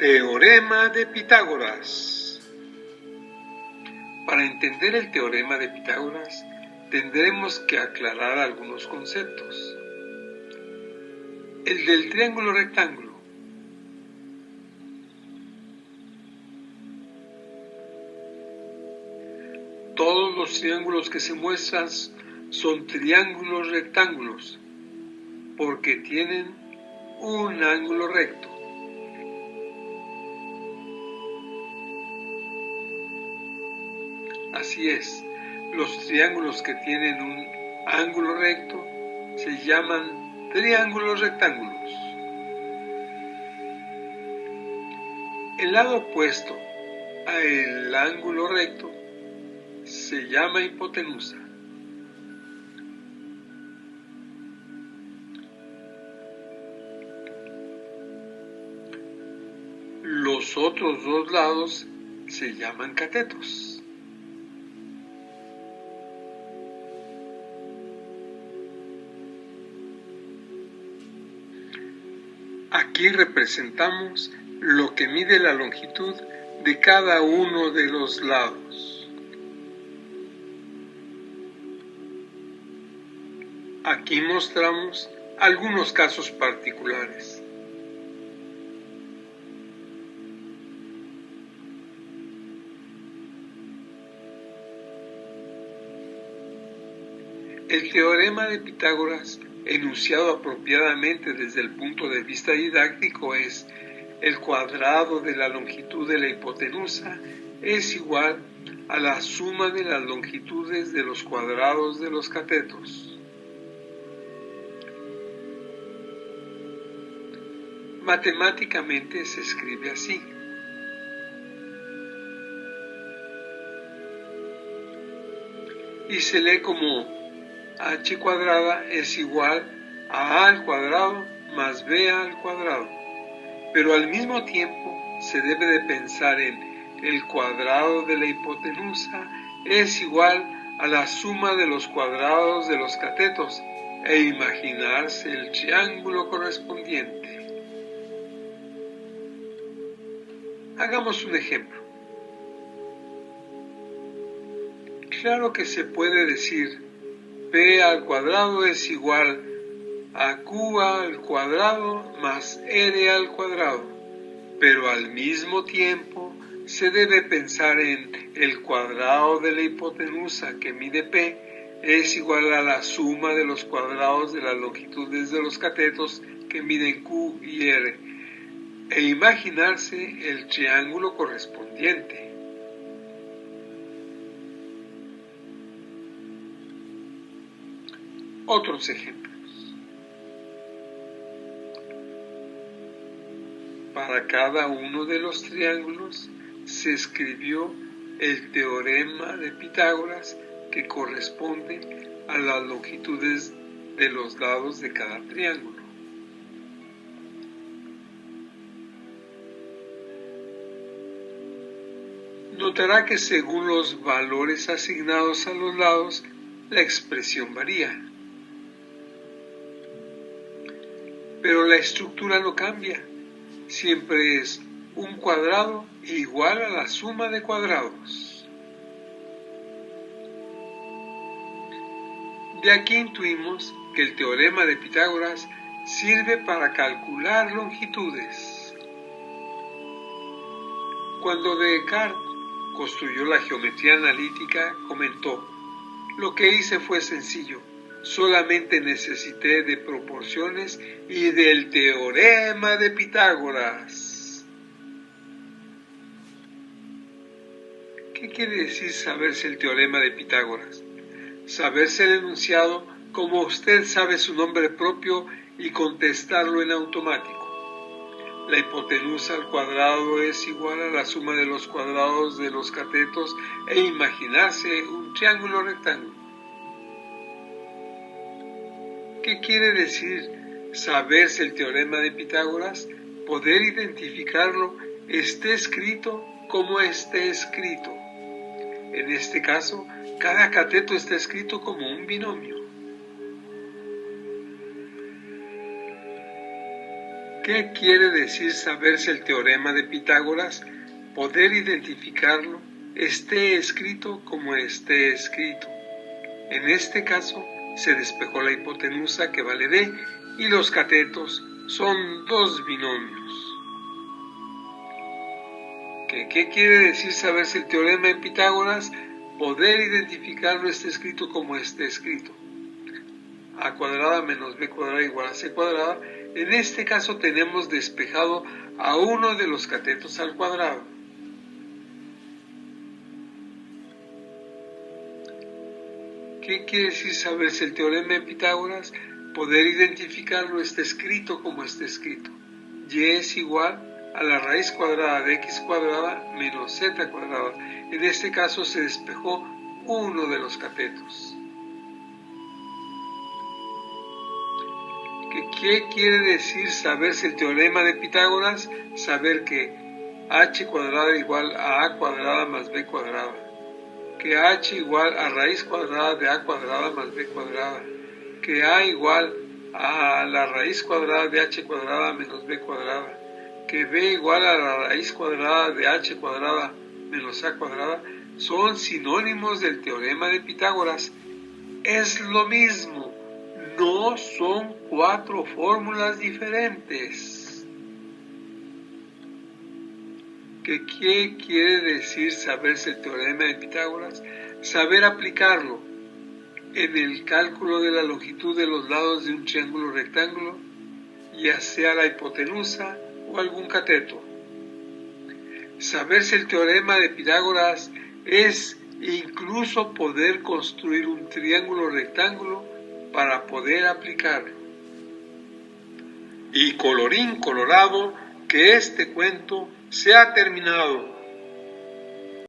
Teorema de Pitágoras. Para entender el teorema de Pitágoras, tendremos que aclarar algunos conceptos. El del triángulo rectángulo. Todos los triángulos que se muestran son triángulos rectángulos, porque tienen un ángulo recto. Así es, los triángulos que tienen un ángulo recto se llaman triángulos rectángulos. El lado opuesto al ángulo recto se llama hipotenusa. Los otros dos lados se llaman catetos. Aquí representamos lo que mide la longitud de cada uno de los lados. Aquí mostramos algunos casos particulares. El teorema de Pitágoras, enunciado apropiadamente desde el punto de vista didáctico, es: el cuadrado de la longitud de la hipotenusa es igual a la suma de las longitudes de los cuadrados de los catetos. Matemáticamente se escribe así. Y se lee como h cuadrada es igual a a al cuadrado más b al cuadrado. Pero al mismo tiempo se debe de pensar en el cuadrado de la hipotenusa es igual a la suma de los cuadrados de los catetos e imaginarse el triángulo correspondiente. Hagamos un ejemplo. Claro que se puede decir p al cuadrado es igual a q al cuadrado más r al cuadrado, pero al mismo tiempo se debe pensar en el cuadrado de la hipotenusa que mide p es igual a la suma de los cuadrados de las longitudes de los catetos que miden q y r, e imaginarse el triángulo correspondiente. Otros ejemplos. Para cada uno de los triángulos se escribió el teorema de Pitágoras que corresponde a las longitudes de los lados de cada triángulo. Notará que según los valores asignados a los lados, la expresión varía. Pero la estructura no cambia, siempre es un cuadrado igual a la suma de cuadrados. De aquí intuimos que el teorema de Pitágoras sirve para calcular longitudes. Cuando Descartes construyó la geometría analítica, comentó: lo que hice fue sencillo. Solamente necesité de proporciones y del teorema de Pitágoras. ¿Qué quiere decir saberse el teorema de Pitágoras? Saberse el enunciado como usted sabe su nombre propio y contestarlo en automático. La hipotenusa al cuadrado es igual a la suma de los cuadrados de los catetos e imaginarse un triángulo rectángulo. ¿Qué quiere decir saberse el teorema de Pitágoras? Poder identificarlo, esté escrito como esté escrito. En este caso, cada cateto está escrito como un binomio. ¿Qué quiere decir saberse el teorema de Pitágoras? Poder identificarlo, esté escrito como esté escrito. En este caso, se despejó la hipotenusa que vale D y los catetos son dos binomios. ¿Qué quiere decir saberse el teorema de Pitágoras? Poder identificarlo esté escrito como esté escrito. A cuadrada menos b cuadrada igual a c cuadrada. En este caso tenemos despejado a uno de los catetos al cuadrado. ¿Qué quiere decir saberse el teorema de Pitágoras? Poder identificarlo está escrito como está escrito. Y es igual a la raíz cuadrada de x cuadrada menos z cuadrada. En este caso se despejó uno de los catetos. ¿Qué quiere decir saberse el teorema de Pitágoras? Saber que h cuadrada igual a a cuadrada más b cuadrada. Que h igual a raíz cuadrada de a cuadrada más b cuadrada. Que a igual a la raíz cuadrada de h cuadrada menos b cuadrada. Que b igual a la raíz cuadrada de h cuadrada menos a cuadrada. Son sinónimos del teorema de Pitágoras. Es lo mismo. No son cuatro fórmulas diferentes. ¿Qué quiere decir saberse el teorema de Pitágoras? Saber aplicarlo en el cálculo de la longitud de los lados de un triángulo rectángulo, ya sea la hipotenusa o algún cateto. Saberse el teorema de Pitágoras es incluso poder construir un triángulo rectángulo para poder aplicarlo. Y colorín colorado, que este cuento se ha terminado.